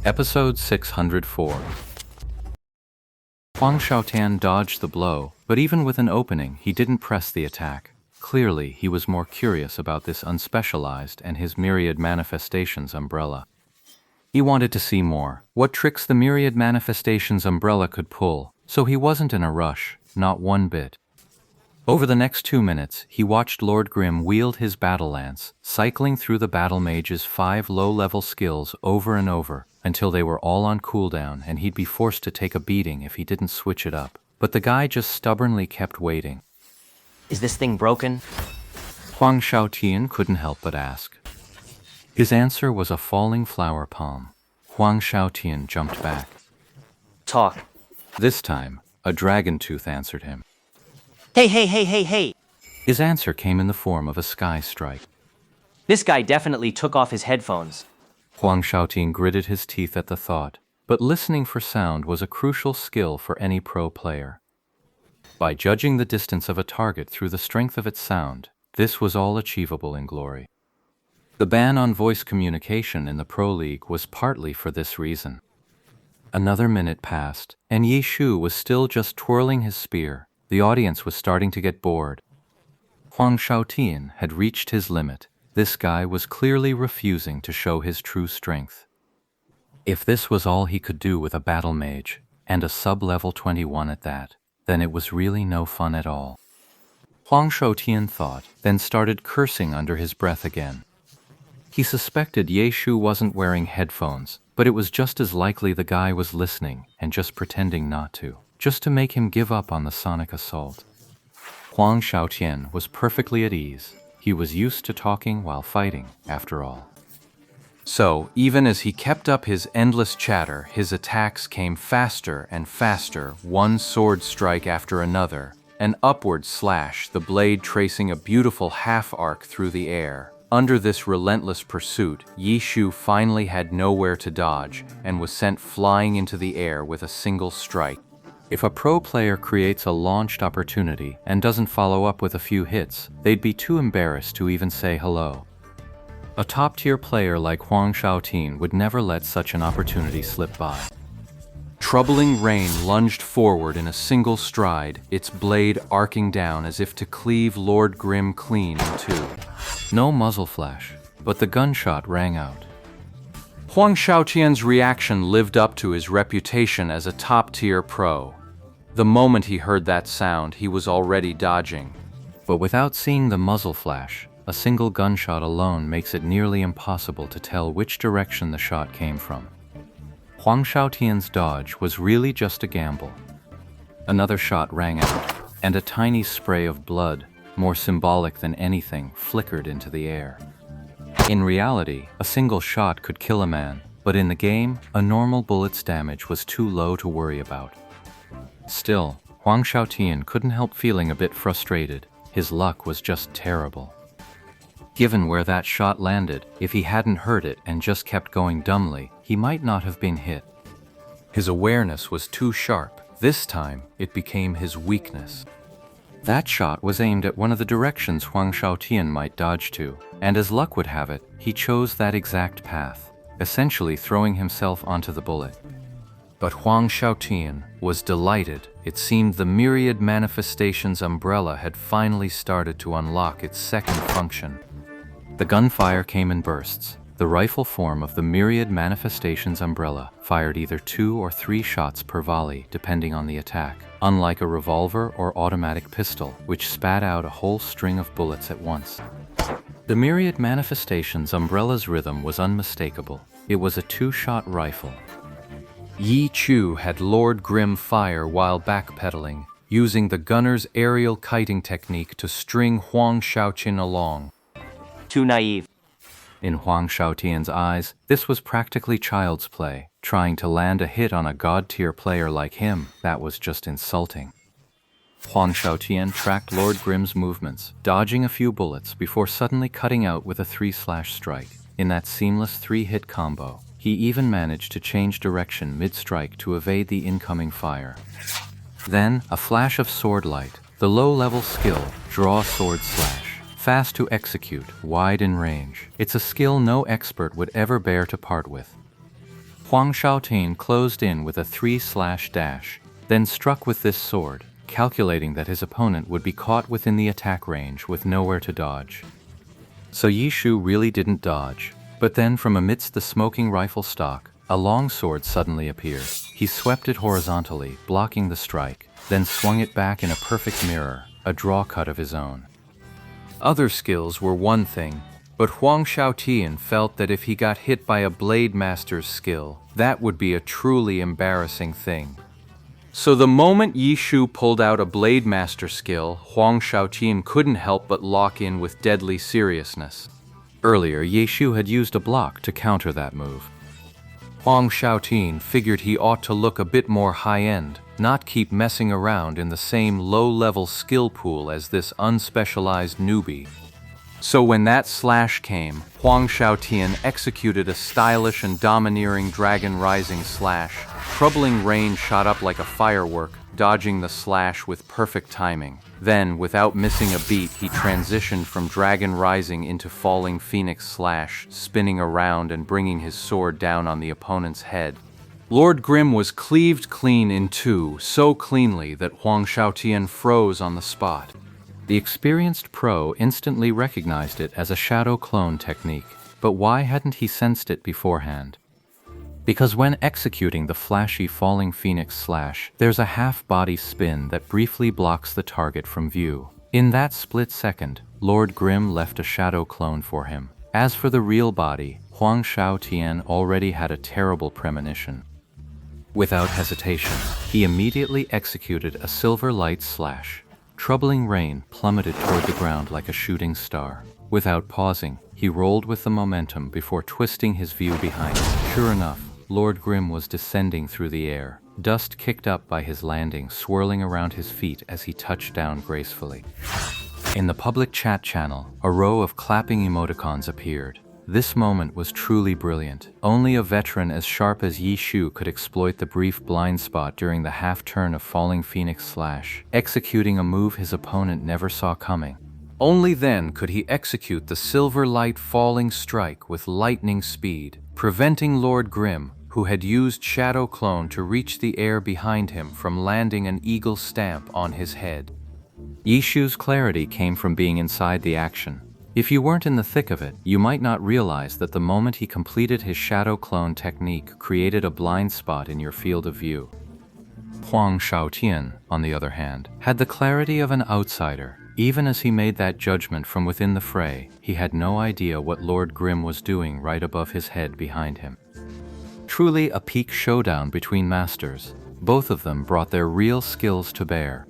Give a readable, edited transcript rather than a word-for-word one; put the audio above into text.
Episode 604. Huang Shaotian dodged the blow, but even with an opening, he didn't press the attack. Clearly, he was more curious about this unspecialized and his myriad manifestations umbrella. He wanted to see more, what tricks the myriad manifestations umbrella could pull, so he wasn't in a rush, not one bit. Over the next 2 minutes, he watched Lord Grimm wield his battle lance, cycling through the battle mage's 5 low-level skills over and over, until they were all on cooldown and he'd be forced to take a beating if he didn't switch it up. But the guy just stubbornly kept waiting. Is this thing broken? Huang Shaotian couldn't help but ask. His answer was a falling flower palm. Huang Shaotian jumped back. Talk. This time, a dragon tooth answered him. Hey! His answer came in the form of a sky strike. This guy definitely took off his headphones. Huang Shaotian gritted his teeth at the thought, but listening for sound was a crucial skill for any pro player. By judging the distance of a target through the strength of its sound, this was all achievable in glory. The ban on voice communication in the Pro League was partly for this reason. Another minute passed, and Yi Shu was still just twirling his spear. The audience was starting to get bored. Huang Shaotian had reached his limit. This guy was clearly refusing to show his true strength. If this was all he could do with a battle mage, and a sub-level 21 at that, then it was really no fun at all. Huang Shaotian thought, then started cursing under his breath again. He suspected Ye Shu wasn't wearing headphones, but it was just as likely the guy was listening and just pretending not to, just to make him give up on the sonic assault. Huang Shaotian was perfectly at ease. He was used to talking while fighting, after all. So, even as he kept up his endless chatter, his attacks came faster and faster, one sword strike after another, an upward slash, the blade tracing a beautiful half-arc through the air. Under this relentless pursuit, Yi Shu finally had nowhere to dodge and was sent flying into the air with a single strike. If a pro player creates a launched opportunity and doesn't follow up with a few hits, they'd be too embarrassed to even say hello. A top-tier player like Huang Shaotian would never let such an opportunity slip by. Troubling rain lunged forward in a single stride, its blade arcing down as if to cleave Lord Grimm clean in two. No muzzle flash, but the gunshot rang out. Huang Shaotian's reaction lived up to his reputation as a top-tier pro. The moment he heard that sound, he was already dodging. But without seeing the muzzle flash, a single gunshot alone makes it nearly impossible to tell which direction the shot came from. Huang Shaotian's dodge was really just a gamble. Another shot rang out, and a tiny spray of blood, more symbolic than anything, flickered into the air. In reality, a single shot could kill a man, but in the game, a normal bullet's damage was too low to worry about. Still, Huang Shaotian couldn't help feeling a bit frustrated. His luck was just terrible. Given where that shot landed, if he hadn't heard it and just kept going dumbly, he might not have been hit. His awareness was too sharp. This time, it became his weakness. That shot was aimed at one of the directions Huang Shaotian might dodge to, and as luck would have it, he chose that exact path, essentially throwing himself onto the bullet. But Huang Shaotian was delighted. It seemed the myriad manifestations umbrella had finally started to unlock its second function. The gunfire came in bursts. The rifle form of the myriad manifestations umbrella fired either 2 or 3 shots per volley, depending on the attack, unlike a revolver or automatic pistol, which spat out a whole string of bullets at once. The myriad manifestations umbrella's rhythm was unmistakable. It was a 2-shot rifle. Yi Chu had Lord Grimm fire while backpedaling, using the gunner's aerial kiting technique to string Huang Shaotian along. Too naive. In Huang Shaotian's eyes, this was practically child's play. Trying to land a hit on a god-tier player like him, that was just insulting. Huang Shaotian tracked Lord Grimm's movements, dodging a few bullets before suddenly cutting out with a 3-slash strike. In that seamless 3-hit combo, he even managed to change direction mid-strike to evade the incoming fire. Then, a flash of sword light, the low-level skill, draw sword slash. Fast to execute, wide in range. It's a skill no expert would ever bear to part with. Huang Shaotian closed in with a 3/dash, then struck with this sword, calculating that his opponent would be caught within the attack range with nowhere to dodge. So Yi Shu really didn't dodge, but then from amidst the smoking rifle stock, a long sword suddenly appeared. He swept it horizontally, blocking the strike, then swung it back in a perfect mirror, a draw cut of his own. Other skills were one thing, but Huang Shaotian felt that if he got hit by a blade master's skill, that would be a truly embarrassing thing. So the moment Yi Shu pulled out a blade master skill, Huang Shaotian couldn't help but lock in with deadly seriousness. Earlier, Yi Shu had used a block to counter that move. Huang Shaotian figured he ought to look a bit more high-end, not keep messing around in the same low-level skill pool as this unspecialized newbie. So when that slash came, Huang Shaotian executed a stylish and domineering Dragon Rising slash. Troubling rain shot up like a firework, dodging the slash with perfect timing. Then, without missing a beat, he transitioned from Dragon Rising into Falling Phoenix slash, spinning around and bringing his sword down on the opponent's head. Lord Grimm was cleaved clean in two, so cleanly that Huang Shaotian froze on the spot. The experienced pro instantly recognized it as a shadow clone technique, but why hadn't he sensed it beforehand? Because when executing the flashy Falling Phoenix slash, there's a half-body spin that briefly blocks the target from view. In that split second, Lord Grimm left a shadow clone for him. As for the real body, Huang Shaotian already had a terrible premonition. Without hesitation, he immediately executed a silver light slash. Troubling rain plummeted toward the ground like a shooting star. Without pausing, he rolled with the momentum before twisting his view behind him. Sure enough, Lord Grimm was descending through the air, dust kicked up by his landing swirling around his feet as he touched down gracefully. In the public chat channel, a row of clapping emoticons appeared. This moment was truly brilliant. Only a veteran as sharp as Yi Shu could exploit the brief blind spot during the half-turn of Falling Phoenix slash, executing a move his opponent never saw coming. Only then could he execute the silver light falling strike with lightning speed, preventing Lord Grimm, who had used Shadow Clone to reach the air behind him, from landing an eagle stamp on his head. Yi Shu's clarity came from being inside the action. If you weren't in the thick of it, you might not realize that the moment he completed his Shadow Clone technique created a blind spot in your field of view. Huang Shaotian, on the other hand, had the clarity of an outsider. Even as he made that judgment from within the fray, he had no idea what Lord Grimm was doing right above his head behind him. Truly a peak showdown between masters. Both of them brought their real skills to bear,